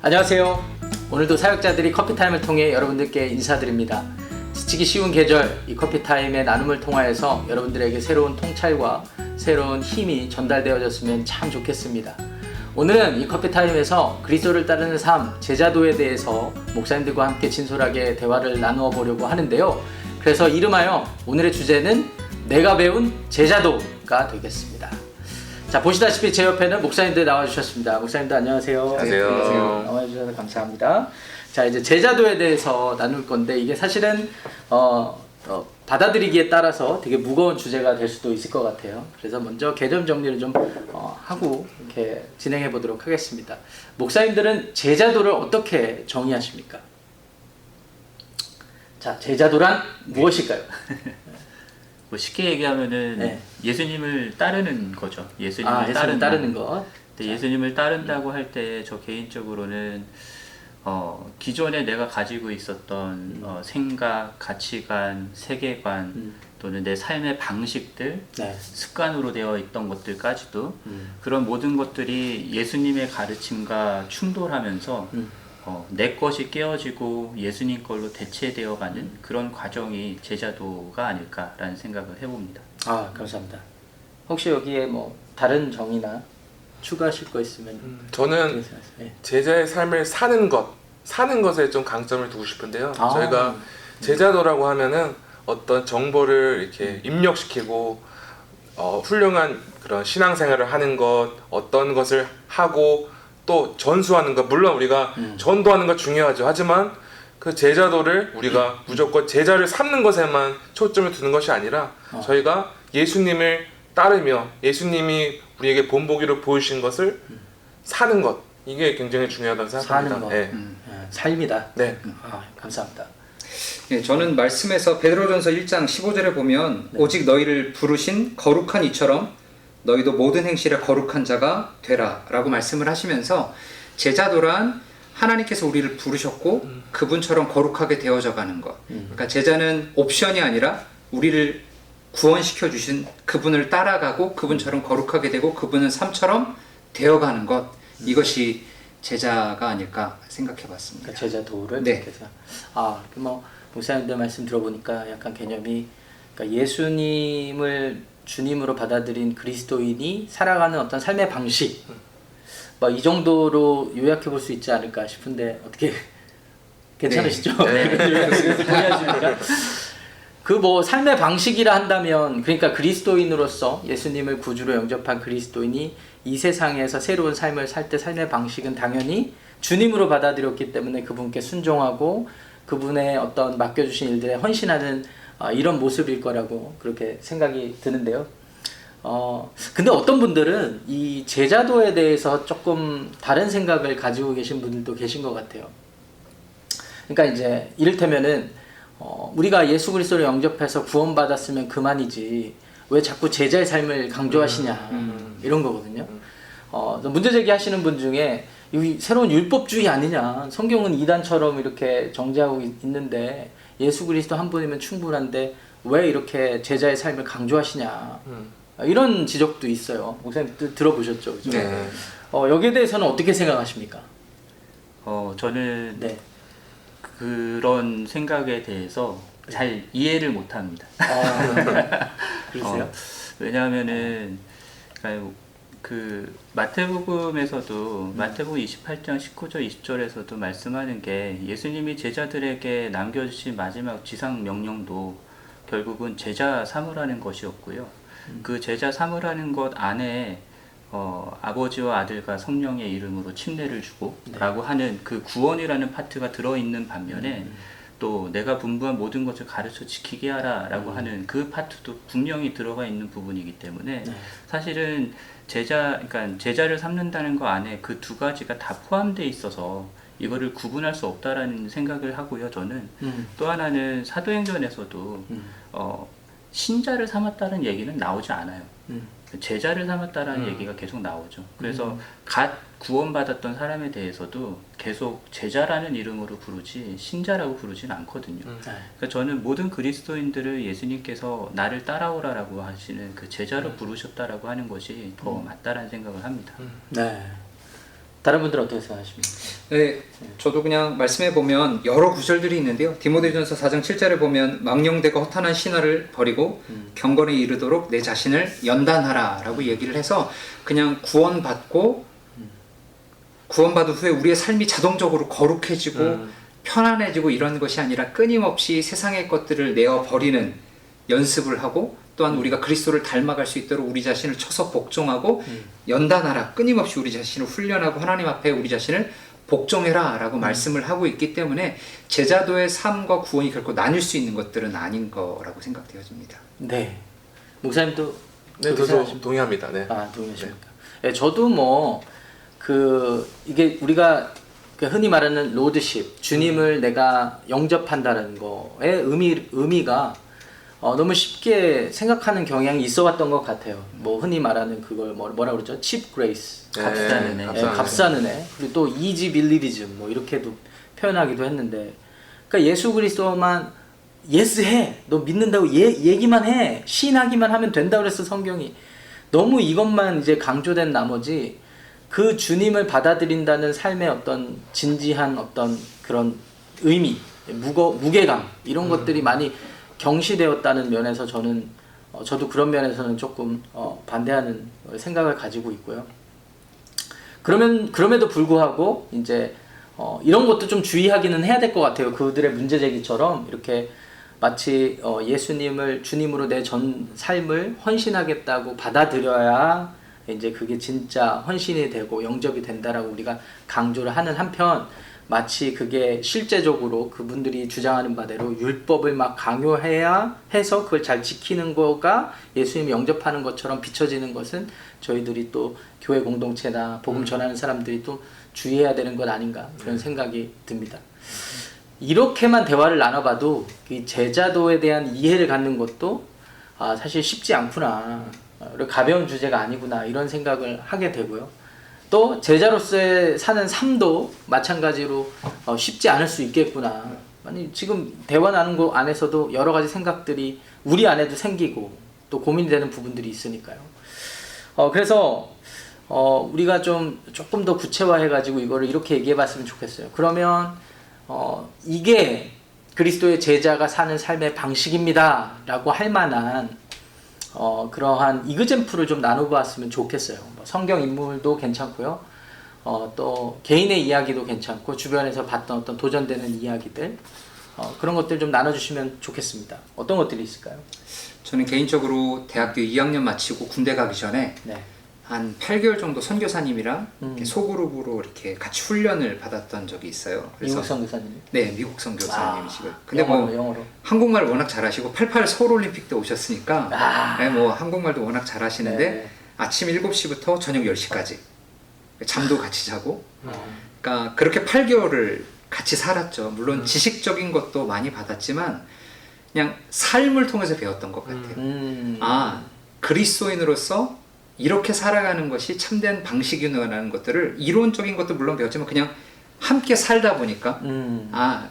안녕하세요. 오늘도 사역자들이 커피타임을 통해 여러분들께 인사드립니다. 지치기 쉬운 계절 이 커피타임의 나눔을 통하여서 여러분들에게 새로운 통찰과 새로운 힘이 전달되어졌으면 참 좋겠습니다. 오늘은 이 커피타임에서 그리스도를 따르는 삶, 제자도에 대해서 목사님들과 함께 진솔하게 대화를 나누어 보려고 하는데요. 그래서 이름하여 오늘의 주제는 내가 배운 제자도가 되겠습니다. 자, 보시다시피 제 옆에는 목사님들 나와주셨습니다. 목사님들 안녕하세요. 안녕하세요. 나와주셔서 감사합니다. 자, 이제 제자도에 대해서 나눌 건데 이게 사실은 받아들이기에 따라서 되게 무거운 주제가 될 수도 있을 것 같아요. 그래서 먼저 개념 정리를 좀 하고 이렇게 진행해 보도록 하겠습니다. 목사님들은 제자도를 어떻게 정의하십니까? 자, 제자도란 무엇일까요? 뭐 쉽게 얘기하면은 네. 예수님을 따르는 거죠. 예수님을 예수님 따르는 것. 근데 예수님을 따른다고 할 때 저 개인적으로는 기존에 내가 가지고 있었던 생각, 가치관, 세계관 또는 내 삶의 방식들, 네. 습관으로 되어 있던 것들까지도 그런 모든 것들이 예수님의 가르침과 충돌하면서 내 것이 깨어지고 예수님 걸로 대체되어가는 그런 과정이 제자도가 아닐까라는 생각을 해봅니다. 감사합니다. 혹시 여기에 뭐 다른 정의나 추가하실 거 있으면 저는 네. 제자의 삶을 사는 것에 좀 강점을 두고 싶은데요. 아. 저희가 제자도라고 하면은 어떤 정보를 이렇게 입력시키고 훌륭한 그런 신앙생활을 하는 것, 어떤 것을 하고 또 전수하는 것, 물론 우리가 전도하는 것 중요하죠. 하지만 그 제자도를 우리가 무조건 제자를 삼는 것에만 초점을 두는 것이 아니라 저희가 예수님을 따르며 예수님이 우리에게 본보기로 보이신 것을 사는 것, 이게 굉장히 중요하다고 생각합니다. 사는 것, 네. 삶이다. 네. 감사합니다. 예, 저는 말씀에서 베드로전서 1장 15절에 보면 오직 너희를 부르신 거룩한 이처럼 너희도 모든 행실에 거룩한 자가 되라 라고 말씀을 하시면서 제자도란 하나님께서 우리를 부르셨고 그분처럼 거룩하게 되어져 가는 것. 그러니까 제자는 옵션이 아니라 우리를 구원시켜 주신 그분을 따라가고 그분처럼 거룩하게 되고 그분은 삶처럼 되어가는 것. 이것이 제자가 아닐까 생각해 봤습니다. 그러니까 제자도를 네. 그래서 뭐 목사님들 말씀 들어보니까 약간 개념이 그러니까 예수님을 주님으로 받아들인 그리스도인이 살아가는 어떤 삶의 방식 이 정도로 요약해 볼 수 있지 않을까 싶은데 어떻게 괜찮으시죠? 네. 동의하십니까? 그 뭐 삶의 방식이라 한다면 그러니까 그리스도인으로서 예수님을 구주로 영접한 그리스도인이 이 세상에서 새로운 삶을 살 때 삶의 방식은 당연히 주님으로 받아들였기 때문에 그분께 순종하고 그분의 어떤 맡겨주신 일들에 헌신하는 이런 모습일 거라고 그렇게 생각이 드는데요. 근데 어떤 분들은 이 제자도에 대해서 조금 다른 생각을 가지고 계신 분들도 계신 것 같아요. 그러니까 이제 이를테면은 우리가 예수 그리스도를 영접해서 구원받았으면 그만이지 왜 자꾸 제자의 삶을 강조하시냐 이런 거거든요. 문제 제기하시는 분 중에 이 새로운 율법주의 아니냐, 성경은 이단처럼 이렇게 정죄하고 있는데 예수 그리스도 한 분이면 충분한데 왜 이렇게 제자의 삶을 강조하시냐 이런 지적도 있어요. 목사님 들어보셨죠? 그죠? 네. 여기에 대해서는 어떻게 생각하십니까? 저는 네. 그런 생각에 대해서 잘 이해를 못합니다. 그러세요? 왜냐하면은 그 마태복음에서도 마태복음 28장 19절 20절에서도 말씀하는 게 예수님이 제자들에게 남겨주신 마지막 지상 명령도 결국은 제자 삼으라는 것이었고요. 그 제자 삼으라는 것 안에 아버지와 아들과 성령의 이름으로 침례를 주고 라고 하는 그 구원이라는 파트가 들어있는 반면에 또 내가 분부한 모든 것을 가르쳐 지키게 하라 라고 하는 그 파트도 분명히 들어가 있는 부분이기 때문에 사실은 그러니까 제자를 삼는다는 거 안에 그 두 가지가 다 포함되어 있어서 이거를 구분할 수 없다라는 생각을 하고요. 저는 또 하나는 사도행전에서도 신자를 삼았다는 얘기는 나오지 않아요. 제자를 삼았다라는 얘기가 계속 나오죠. 그래서 갓 구원받았던 사람에 대해서도 계속 제자라는 이름으로 부르지 신자라고 부르진 않거든요. 그러니까 저는 모든 그리스도인들을 예수님께서 나를 따라오라라고 하시는 그 제자로 부르셨다라고 하는 것이 더 맞다라는 생각을 합니다. 네. 다른 분들은 어떻게 생각하십니까? 네, 저도 그냥 말씀해 보면 여러 구절들이 있는데요. 디모데전서 4장 7절에 보면 망령되고 허탄한 신화를 버리고 경건에 이르도록 내 자신을 연단하라라고 얘기를 해서 그냥 구원받은 후에 우리의 삶이 자동적으로 거룩해지고 편안해지고 이런 것이 아니라 끊임없이 세상의 것들을 내어 버리는 연습을 하고 또한 우리가 그리스도를 닮아갈 수 있도록 우리 자신을 쳐서 복종하고 연단하라, 끊임없이 우리 자신을 훈련하고 하나님 앞에 우리 자신을 복종해라 라고 말씀을 하고 있기 때문에 제자도의 삶과 구원이 결코 나뉠 수 있는 것들은 아닌 거라고 생각되어집니다. 네. 목사님도 네, 그렇게 저도 생각하십니까? 동의합니다. 네. 아, 동의하십니까? 네, 저도 뭐 이게 우리가 그 흔히 말하는 로드십, 주님을 내가 영접한다는 거의 의미가 너무 쉽게 생각하는 경향이 있어왔던 것 같아요. 뭐 흔히 말하는 그걸 뭐라 그러죠? 칩 그레이스, 값싸는 애. 값싸는 애. 그리고 또 이지 빌리리즘 뭐 이렇게도 표현하기도 했는데, 그러니까 예수 그리스도만 예스해, 너 믿는다고 얘기만 해, 시인하기만 하면 된다 그랬어 성경이. 너무 이것만 이제 강조된 나머지 그 주님을 받아들인다는 삶의 어떤 진지한 어떤 그런 의미, 무게감 이런 것들이 많이 경시되었다는 면에서 저도 그런 면에서는 조금 반대하는 생각을 가지고 있고요. 그럼에도 불구하고 이제 이런 것도 좀 주의하기는 해야 될 것 같아요. 그들의 문제 제기처럼 이렇게 마치 예수님을 주님으로 내 전 삶을 헌신하겠다고 받아들여야 이제 그게 진짜 헌신이 되고 영접이 된다라고 우리가 강조를 하는 한편, 마치 그게 실제적으로 그분들이 주장하는 바대로 율법을 막 강요해야 해서 그걸 잘 지키는 거가 예수님 영접하는 것처럼 비춰지는 것은 저희들이 또 교회 공동체나 복음 전하는 사람들이 또 주의해야 되는 것 아닌가 그런 생각이 듭니다. 이렇게만 대화를 나눠봐도 이 제자도에 대한 이해를 갖는 것도 사실 쉽지 않구나, 가벼운 주제가 아니구나 이런 생각을 하게 되고요. 또 제자로서의 사는 삶도 마찬가지로 쉽지 않을 수 있겠구나. 아니 지금 대화 나눈 거 안에서도 여러 가지 생각들이 우리 안에도 생기고 또 고민이 되는 부분들이 있으니까요. 그래서 우리가 조금 더 구체화해가지고 이거를 이렇게 얘기해봤으면 좋겠어요. 그러면 이게 그리스도의 제자가 사는 삶의 방식입니다라고 할 만한 그러한 이그젬플을 좀 나눠보았으면 좋겠어요. 뭐 성경 인물도 괜찮고요. 또 개인의 이야기도 괜찮고 주변에서 봤던 어떤 도전되는 이야기들 그런 것들 좀 나눠주시면 좋겠습니다. 어떤 것들이 있을까요? 저는 개인적으로 대학교 2학년 마치고 군대 가기 전에 네. 한 8개월 정도 선교사님이랑 이렇게 소그룹으로 이렇게 같이 훈련을 받았던 적이 있어요. 미국 선교사님. 네, 미국 선교사님이시고. 근데 뭐 영어로. 한국말 워낙 잘하시고 88 서울 올림픽 때 오셨으니까 네, 뭐 한국말도 워낙 잘하시는데 네. 아침 7시부터 저녁 10시까지 잠도 같이 자고. 그러니까 그렇게 8개월을 같이 살았죠. 물론 지식적인 것도 많이 받았지만 그냥 삶을 통해서 배웠던 것 같아요. 그리스도인으로서 이렇게 살아가는 것이 참된 방식이라는 것들을 이론적인 것도 물론 배웠지만 그냥 함께 살다 보니까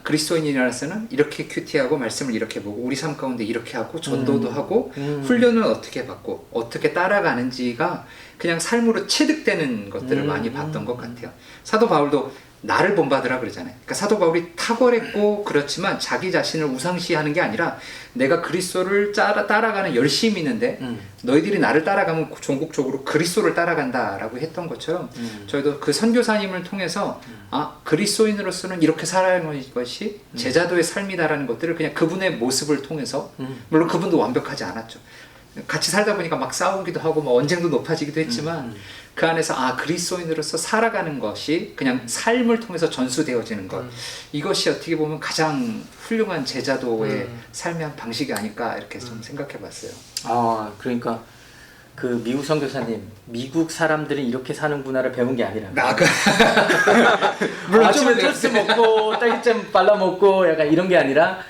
그리스도인이라서는 이렇게 큐티하고 말씀을 이렇게 보고 우리 삶 가운데 이렇게 하고 전도도 하고 훈련은 어떻게 받고 어떻게 따라가는지가 그냥 삶으로 체득되는 것들을 많이 봤던 것 같아요. 사도 바울도 나를 본받으라 그러잖아요. 그러니까 사도 바울이 탁월했고 그렇지만 자기 자신을 우상시하는 게 아니라 내가 그리스도를 따라가는 열심이 있는데 너희들이 나를 따라가면 종국적으로 그리스도를 따라간다라고 했던 것처럼 저희도 그 선교사님을 통해서 그리스도인으로서는 이렇게 살아가는 것이 제자도의 삶이다라는 것들을 그냥 그분의 모습을 통해서 물론 그분도 완벽하지 않았죠. 같이 살다 보니까 막 싸우기도 하고 뭐 언쟁도 높아지기도 했지만 그 안에서 그리스도인으로서 살아가는 것이 그냥 삶을 통해서 전수되어지는 것, 이것이 어떻게 보면 가장 훌륭한 제자도의 삶의 한 방식이 아닐까 이렇게 좀 생각해 봤어요. 그러니까 그 미국 선교사님, 미국 사람들은 이렇게 사는구나를 배운 게 아니라 물론 아침에 토스트 먹고 딸기잼 발라 먹고 약간 이런 게 아니라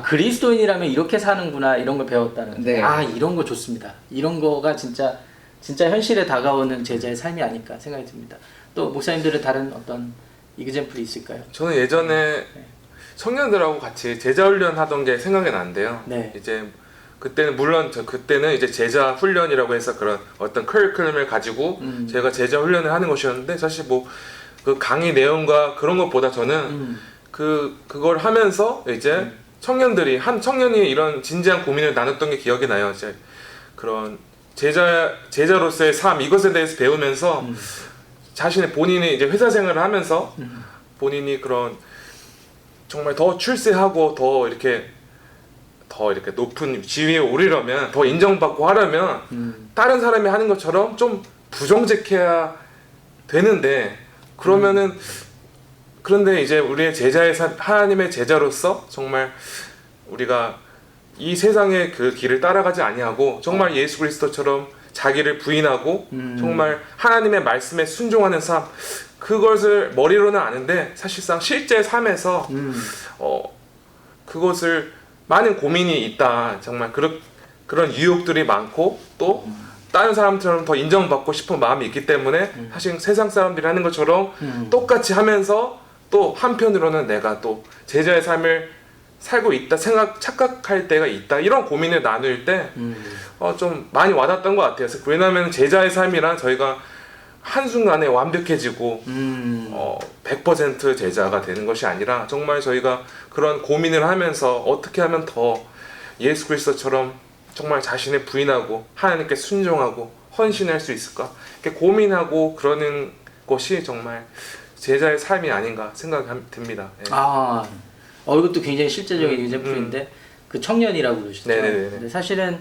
그리스도인이라면 이렇게 사는구나 이런 걸 배웠다는. 네. 이런 거 좋습니다. 이런 거가 진짜 현실에 다가오는 제자의 삶이 아닐까 생각이 듭니다. 또 목사님들은 다른 어떤 이그젬플이 있을까요? 저는 예전에 청년들하고 같이 제자 훈련 하던 게 생각이 나는데요. 네. 이제 그때는 물론 그때는 이제 제자 훈련이라고 해서 그런 어떤 커리큘럼을 가지고 제가 제자 훈련을 하는 것이었는데 사실 뭐 그 강의 내용과 그런 것보다 저는 그걸 하면서 이제 청년들이 한 청년이 이런 진지한 고민을 나눴던 게 기억이 나요. 이제 그런 제자로서의 삶 이것에 대해서 배우면서 자신의 본인이 이제 회사 생활을 하면서 본인이 그런 정말 더 출세하고 더 이렇게 높은 지위에 오르려면 더 인정받고 하려면 다른 사람이 하는 것처럼 좀 부정직해야 되는데 그러면은 그런데 이제 우리의 하나님의 제자로서 정말 우리가 이 세상의 그 길을 따라가지 아니하고 정말 예수 그리스도처럼 자기를 부인하고 정말 하나님의 말씀에 순종하는 삶 그것을 머리로는 아는데 사실상 실제 삶에서 그것을 많은 고민이 있다. 정말 그런 유혹들이 많고 또 다른 사람처럼 더 인정받고 싶은 마음이 있기 때문에 사실 세상 사람들이 하는 것처럼 똑같이 하면서 또 한편으로는 내가 또 제자의 삶을 살고 있다 착각할 때가 있다 이런 고민을 나눌 때 좀 많이 와닿았던 것 같아요. 왜냐하면 제자의 삶이란 저희가 한순간에 완벽해지고 100% 제자가 되는 것이 아니라 정말 저희가 그런 고민을 하면서 어떻게 하면 더 예수 그리스도처럼 정말 자신을 부인하고 하나님께 순종하고 헌신할 수 있을까 이렇게 고민하고 그러는 것이 정말 제자의 삶이 아닌가 생각이 듭니다. 네. 이것도 굉장히 실제적인 example인데 그 청년이라고 그러시죠. 네네네. 근데 사실은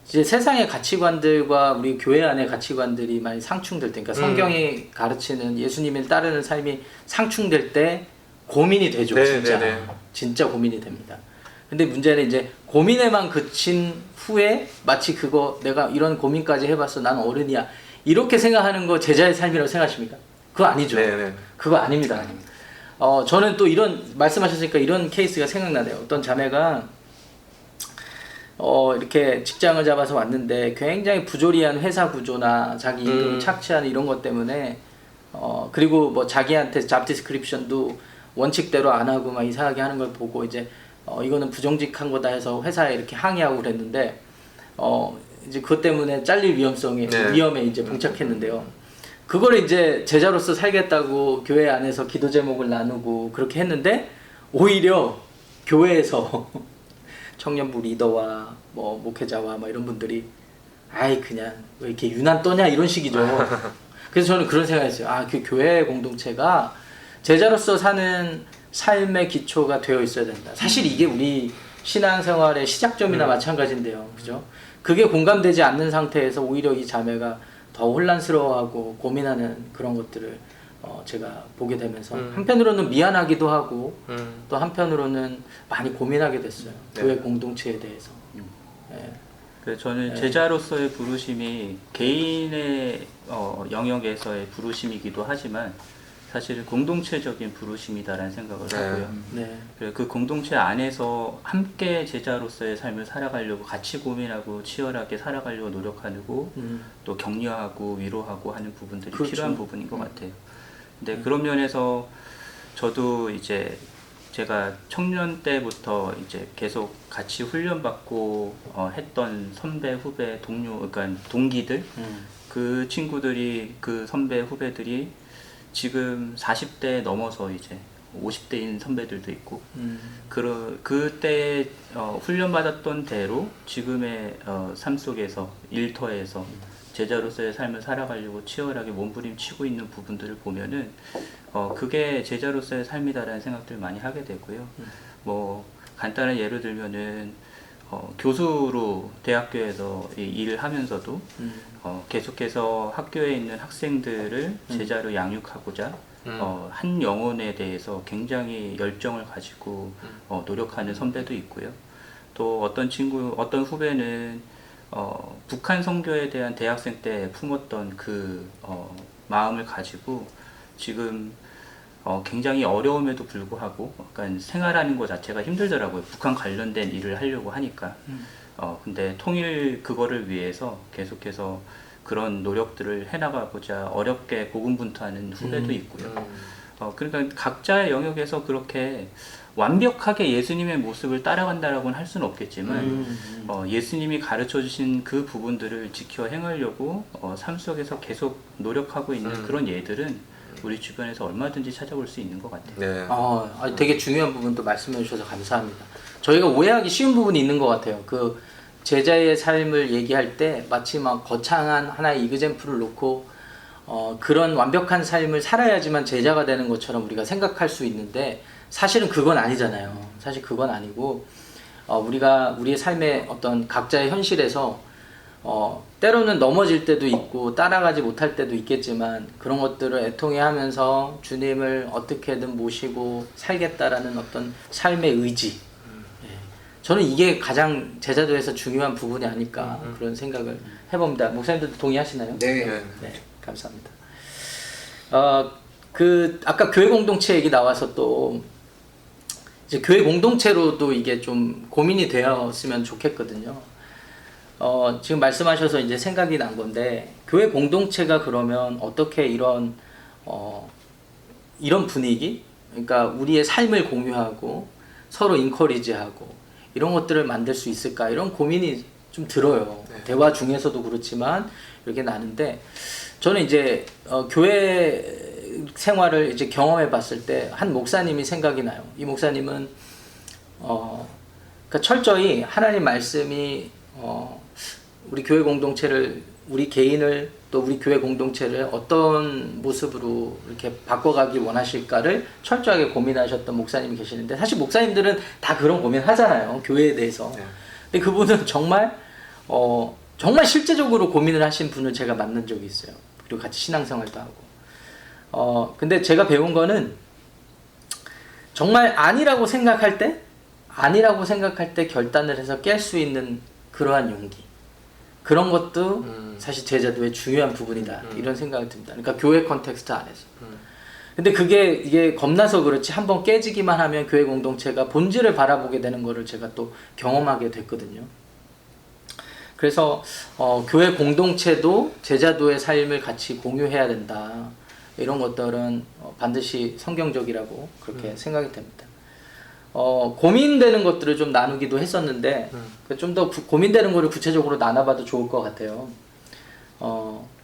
이제 세상의 가치관들과 우리 교회 안의 가치관들이 많이 상충될 때, 그러니까 성경이 가르치는 예수님을 따르는 삶이 상충될 때 고민이 되죠. 진짜 고민이 됩니다. 근데 문제는 이제 고민에만 그친 후에 마치 내가 이런 고민까지 해봤어, 난 어른이야 이렇게 생각하는 거 제자의 삶이라고 생각하십니까? 그거 아니죠. 그거 아닙니다. 저는 또 이런 말씀하셨으니까 이런 케이스가 생각나네요. 어떤 자매가 이렇게 직장을 잡아서 왔는데 굉장히 부조리한 회사 구조나 자기 임금을 착취하는 이런 것 때문에 그리고 뭐 자기한테 잡 디스크립션도 원칙대로 안 하고 막 이상하게 하는 걸 보고 이제 이거는 부정직한 거다 해서 회사에 이렇게 항의하고 그랬는데 이제 그것 때문에 잘릴 위험에 이제 봉착했는데요. 그걸 이제 제자로서 살겠다고 교회 안에서 기도 제목을 나누고 그렇게 했는데 오히려 교회에서 청년부 리더와 뭐 목회자와 뭐 이런 분들이 그냥 왜 이렇게 유난 떠냐 이런 식이죠. 그래서 저는 그런 생각했어요. 그 교회 공동체가 제자로서 사는 삶의 기초가 되어 있어야 된다. 사실 이게 우리 신앙생활의 시작점이나 마찬가지인데요. 그죠? 그게 공감되지 않는 상태에서 오히려 이 자매가 더 혼란스러워하고 고민하는 그런 것들을 제가 보게 되면서 한편으로는 미안하기도 하고 또 한편으로는 많이 고민하게 됐어요. 교회 공동체에 대해서. 그래서 저는 제자로서의 부르심이 개인의 영역에서의 부르심이기도 하지만 사실은 공동체적인 부르심이다라는 생각을 하고요. 그리고 그 공동체 안에서 함께 제자로서의 삶을 살아가려고 같이 고민하고 치열하게 살아가려고 노력하고 또 격려하고 위로하고 하는 부분들이 필요한 부분인 것 같아요. 근데 그런 면에서 저도 이제 제가 청년 때부터 이제 계속 같이 훈련받고 했던 선배, 후배, 동료, 그러니까 동기들, 그 친구들이 그 선배, 후배들이 지금 40대 넘어서 이제 50대인 선배들도 있고 그때 훈련받았던 대로 지금의 삶 속에서 일터에서 제자로서의 삶을 살아가려고 치열하게 몸부림치고 있는 부분들을 보면은 그게 제자로서의 삶이다라는 생각들을 많이 하게 되고요. 뭐 간단한 예를 들면은 교수로 대학교에서 일을 하면서도 계속해서 학교에 있는 학생들을 제자로 양육하고자 한 영혼에 대해서 굉장히 열정을 가지고 노력하는 선배도 있고요. 또 어떤 후배는 북한 선교에 대한 대학생 때 품었던 그 마음을 가지고 지금 굉장히 어려움에도 불구하고 약간 생활하는 것 자체가 힘들더라고요. 북한 관련된 일을 하려고 하니까. 근데 통일 그거를 위해서 계속해서 그런 노력들을 해나가고자 어렵게 고군분투하는 후배도 있고요. 그러니까 각자의 영역에서 그렇게 완벽하게 예수님의 모습을 따라간다라고는 할 수는 없겠지만 예수님이 가르쳐 주신 그 부분들을 지켜 행하려고 삶 속에서 계속 노력하고 있는 그런 예들은 우리 주변에서 얼마든지 찾아볼 수 있는 것 같아요. 네. 되게 중요한 부분도 말씀해 주셔서 감사합니다. 저희가 오해하기 쉬운 부분이 있는 것 같아요. 그 제자의 삶을 얘기할 때 마치 막 거창한 하나의 이그젬플을 놓고 그런 완벽한 삶을 살아야지만 제자가 되는 것처럼 우리가 생각할 수 있는데 사실은 그건 아니잖아요. 사실 그건 아니고 우리가 우리의 삶의 어떤 각자의 현실에서 때로는 넘어질 때도 있고 따라가지 못할 때도 있겠지만 그런 것들을 애통해하면서 주님을 어떻게든 모시고 살겠다라는 어떤 삶의 의지, 저는 이게 가장 제자도에서 중요한 부분이 아닐까 그런 생각을 해봅니다. 목사님들도 동의하시나요? 네. 네, 감사합니다. 아까 교회 공동체 얘기 나와서 또 이제 교회 공동체로도 이게 좀 고민이 되었으면 좋겠거든요. 지금 말씀하셔서 이제 생각이 난 건데 교회 공동체가 그러면 어떻게 이런 분위기, 그러니까 우리의 삶을 공유하고 서로 인커리지하고 이런 것들을 만들 수 있을까 이런 고민이 좀 들어요. 네. 대화 중에서도 그렇지만 이렇게 나는데 저는 이제 교회 생활을 이제 경험해 봤을 때 한 목사님이 생각이 나요. 이 목사님은 그러니까 철저히 하나님 말씀이 우리 교회 공동체를, 우리 개인을 또 우리 교회 공동체를 어떤 모습으로 이렇게 바꿔가기 원하실까를 철저하게 고민하셨던 목사님이 계시는데 사실 목사님들은 다 그런 고민 하잖아요. 교회에 대해서. 네. 근데 그분은 정말 실제적으로 고민을 하신 분을 제가 만난 적이 있어요. 그리고 같이 신앙생활도 하고. 근데 제가 배운 거는 정말 아니라고 생각할 때 결단을 해서 깰 수 있는 그러한 용기. 그런 것도 사실 제자도의 중요한 부분이다. 이런 생각이 듭니다. 그러니까 교회 컨텍스트 안에서. 근데 이게 겁나서 그렇지 한번 깨지기만 하면 교회 공동체가 본질을 바라보게 되는 거를 제가 또 경험하게 됐거든요. 그래서 교회 공동체도 제자도의 삶을 같이 공유해야 된다. 이런 것들은 반드시 성경적이라고 그렇게 생각이 됩니다. 고민되는 것들을 좀 나누기도 했었는데 좀 더 고민되는 거를 구체적으로 나눠봐도 좋을 것 같아요.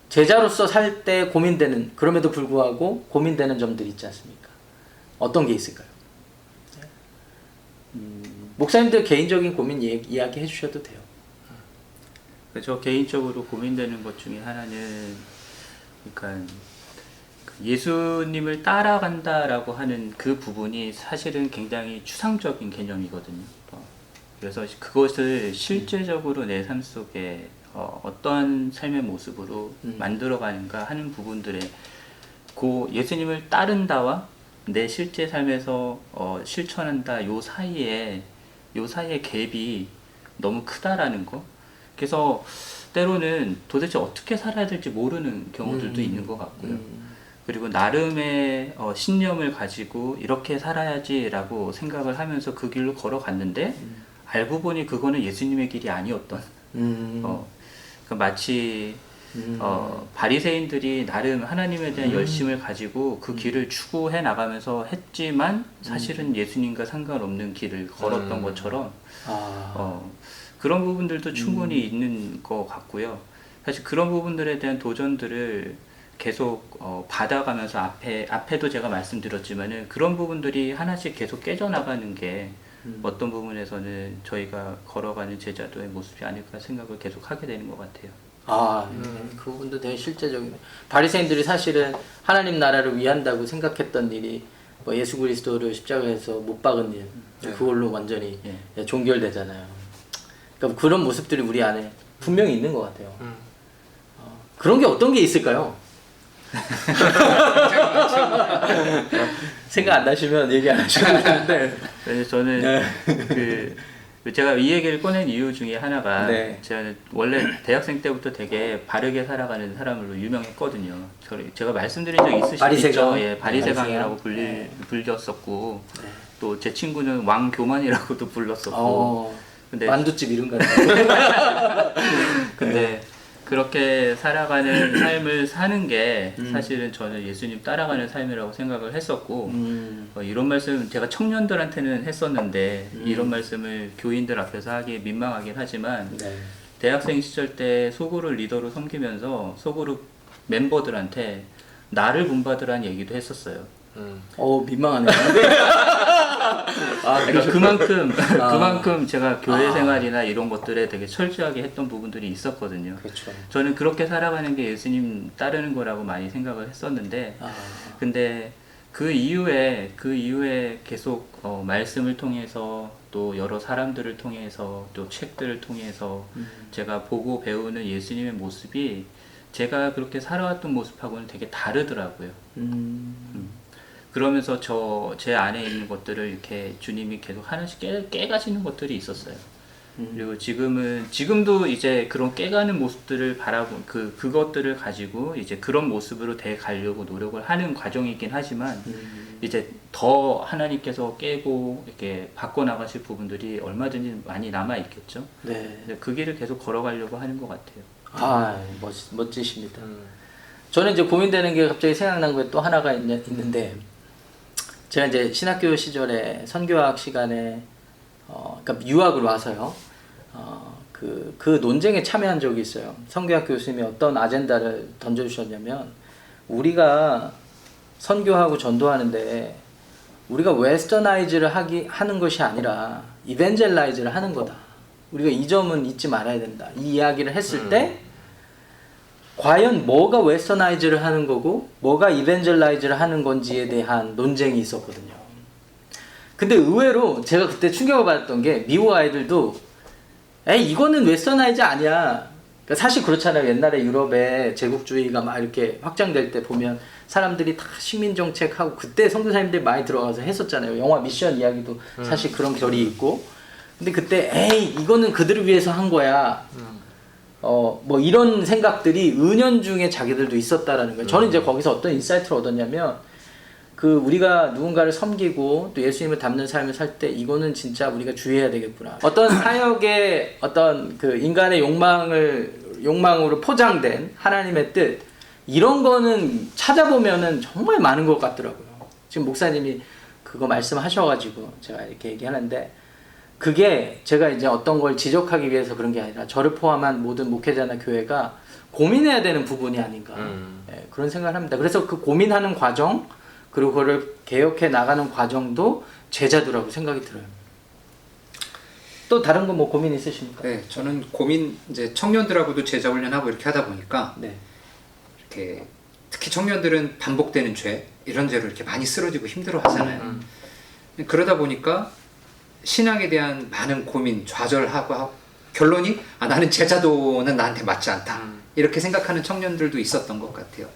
제자로서 살 때 고민되는, 그럼에도 불구하고 고민되는 점들이 있지 않습니까? 어떤 게 있을까요? 목사님들 개인적인 고민 이야기해 주셔도 돼요. 저 개인적으로 고민되는 것 중에 하나는 그러니까 예수님을 따라간다라고 하는 그 부분이 사실은 굉장히 추상적인 개념이거든요. 그래서 그것을 실제적으로 내 삶 속에 어떠한 삶의 모습으로 만들어가는가 하는 부분들에 예수님을 따른다와 내 실제 삶에서 실천한다 요 사이에 갭이 너무 크다라는 거. 그래서 때로는 도대체 어떻게 살아야 될지 모르는 경우들도 있는 것 같고요. 그리고 나름의 신념을 가지고 이렇게 살아야지라고 생각을 하면서 그 길로 걸어갔는데 알고 보니 그거는 예수님의 길이 아니었던. 그러니까 마치 바리새인들이 나름 하나님에 대한 열심을 가지고 그 길을 추구해 나가면서 했지만 사실은 예수님과 상관없는 길을 걸었던 것처럼 그런 부분들도 충분히 있는 것 같고요. 사실 그런 부분들에 대한 도전들을 계속 받아가면서 앞에도 제가 말씀드렸지만은 그런 부분들이 하나씩 계속 깨져나가는 게 어떤 부분에서는 저희가 걸어가는 제자도의 모습이 아닐까 생각을 계속 하게 되는 것 같아요. 그 부분도 되게 실제적이네. 바리새인들이 사실은 하나님 나라를 위한다고 생각했던 일이 예수 그리스도를 십자가에서 못 박은 일, 그걸로 완전히 종결되잖아요. 그러니까 그런 모습들이 우리 안에 분명히 있는 것 같아요. 그런 게 어떤 게 있을까요? 생각 안 나시면 얘기 안 하셔도 되는데. 그래서 저는 제가 이 얘기를 꺼낸 이유 중에 하나가 제가 원래 대학생 때부터 되게 바르게 살아가는 사람으로 유명했거든요. 제가 말씀드린 적 있으시죠? 바리새강이라고 불렸었고 또 제 친구는 왕교만이라고도 불렀었고. 근데 만두집 이름 같아요. 근데 그렇게 살아가는 삶을 사는 게 사실은 저는 예수님 따라가는 삶이라고 생각을 했었고 이런 말씀 제가 청년들한테는 했었는데 이런 말씀을 교인들 앞에서 하기 민망하긴 하지만 대학생 시절 때 소그룹 리더로 섬기면서 소그룹 멤버들한테 나를 본받으라는 얘기도 했었어요. 민망하네요. 그러니까 그만큼 제가 교회 아. 생활이나 이런 것들에 되게 철저하게 했던 부분들이 있었거든요. 그렇죠. 저는 그렇게 살아가는 게 예수님 따르는 거라고 많이 생각을 했었는데, 근데 그 이후에 계속 말씀을 통해서 또 여러 사람들을 통해서 또 책들을 통해서 제가 보고 배우는 예수님의 모습이 제가 그렇게 살아왔던 모습하고는 되게 다르더라고요. 그러면서 제 안에 있는 것들을 이렇게 주님이 계속 하나씩 깨가시는 것들이 있었어요. 그리고 지금도 이제 그런 깨가는 모습들을 그것들을 가지고 이제 그런 모습으로 돼 가려고 노력을 하는 과정이긴 하지만 이제 더 하나님께서 깨고 이렇게 바꿔나가실 부분들이 얼마든지 많이 남아 있겠죠. 네. 그 길을 계속 걸어가려고 하는 것 같아요. 멋지십니다. 저는 이제 고민되는 게 갑자기 생각난 게 또 하나가 있는데, 제가 이제 신학교 시절에 선교학 시간에 그러니까 유학을 와서요. 그 논쟁에 참여한 적이 있어요. 선교학 교수님이 어떤 아젠다를 던져주셨냐면, 우리가 선교하고 전도하는데 우리가 웨스터나이즈를 하는 것이 아니라 이벤젤라이즈를 하는 거다. 우리가 이 점은 잊지 말아야 된다. 이 이야기를 했을 때 과연 뭐가 웨스터나이즈를 하는 거고 뭐가 이벤젤라이즈를 하는 건지에 대한 논쟁이 있었거든요. 근데 의외로 제가 그때 충격을 받았던 게, 미국 아이들도 이거는 웨스터나이즈 아니야. 그러니까 사실 그렇잖아요. 옛날에 유럽에 제국주의가 막 이렇게 확장될 때 보면 사람들이 다 식민정책하고 그때 선교사님들이 많이 들어가서 했었잖아요. 영화 미션 이야기도 사실 그런 결이 있고. 근데 그때 이거는 그들을 위해서 한 거야. 뭐 이런 생각들이 은연중에 자기들도 있었다라는 거예요. 저는 이제 거기서 어떤 인사이트를 얻었냐면, 우리가 누군가를 섬기고 또 예수님을 닮는 삶을 살 때 이거는 진짜 우리가 주의해야 되겠구나. 어떤 사역의 어떤 인간의 욕망으로 포장된 하나님의 뜻, 이런 거는 찾아보면은 정말 많은 것 같더라고요. 지금 목사님이 그거 말씀하셔가지고 제가 이렇게 얘기하는데, 그게 제가 이제 어떤 걸 지적하기 위해서 그런 게 아니라 저를 포함한 모든 목회자나 교회가 고민해야 되는 부분이 아닌가, 그런 생각을 합니다. 그래서 그 고민하는 과정, 그리고 그걸 개혁해 나가는 과정도 제자도라고 생각이 들어요. 또 다른 거 뭐 고민 있으십니까? 네, 저는 이제 청년들하고도 제자 훈련하고 이렇게 하다 보니까 이렇게 특히 청년들은 반복되는 죄, 이런 죄로 이렇게 많이 쓰러지고 힘들어 하잖아요. 그러다 보니까 신앙에 대한 많은 고민, 좌절하고 결론이 나는 제자도는 나한테 맞지 않다. 이렇게 생각하는 청년들도 있었던 것 같아요.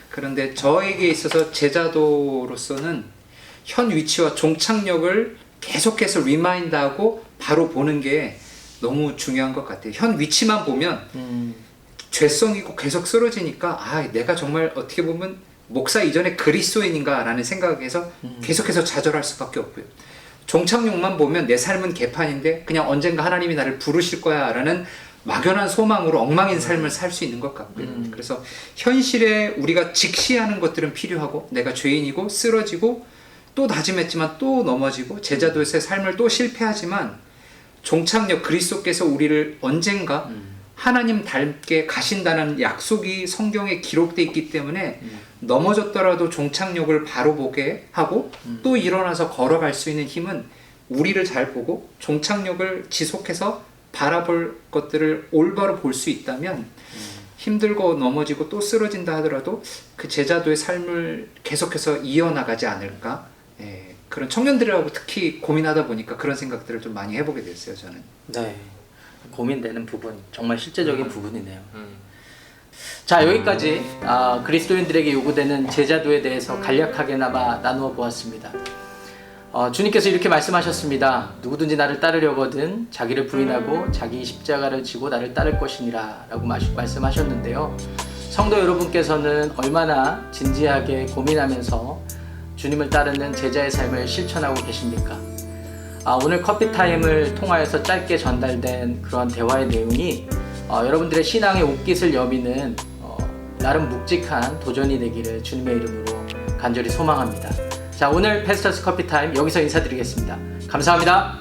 그런데 저에게 있어서 제자도로서는 현 위치와 종착역을 계속해서 리마인드하고 바로 보는 게 너무 중요한 것 같아요. 현 위치만 보면 죄성이고 계속 쓰러지니까 내가 정말 어떻게 보면 목사 이전에 그리스도인인가 라는 생각에서 계속해서 좌절할 수밖에 없고요. 종착역만 보면 내 삶은 개판인데 그냥 언젠가 하나님이 나를 부르실 거야 라는 막연한 소망으로 엉망인 삶을 살 수 있는 것 같고요. 그래서 현실에 우리가 직시하는 것들은 필요하고, 내가 죄인이고 쓰러지고 또 다짐했지만 또 넘어지고 제자도에서의 삶을 또 실패하지만, 종착역 그리스도께서 우리를 언젠가 하나님 닮게 가신다는 약속이 성경에 기록되어 있기 때문에 넘어졌더라도 종착역을 바로 보게 하고 또 일어나서 걸어갈 수 있는 힘은 우리를 잘 보고 종착역을 지속해서 바라볼 것들을 올바로 볼 수 있다면, 힘들고 넘어지고 또 쓰러진다 하더라도 그 제자도의 삶을 계속해서 이어나가지 않을까. 그런 청년들하고 특히 고민하다 보니까 그런 생각들을 좀 많이 해보게 됐어요, 저는. 네, 고민되는 부분, 정말 실제적인 부분이네요. 자, 여기까지 그리스도인들에게 요구되는 제자도에 대해서 간략하게나마 나누어 보았습니다. 주님께서 이렇게 말씀하셨습니다. 누구든지 나를 따르려거든 자기를 부인하고 자기 십자가를 지고 나를 따를 것이니라 라고 말씀하셨는데요. 성도 여러분께서는 얼마나 진지하게 고민하면서 주님을 따르는 제자의 삶을 실천하고 계십니까? 오늘 커피타임을 통하여서 짧게 전달된 그런 대화의 내용이 여러분들의 신앙의 옷깃을 여미는 나름 묵직한 도전이 되기를 주님의 이름으로 간절히 소망합니다. 자, 오늘 패스터스 커피타임 여기서 인사드리겠습니다. 감사합니다.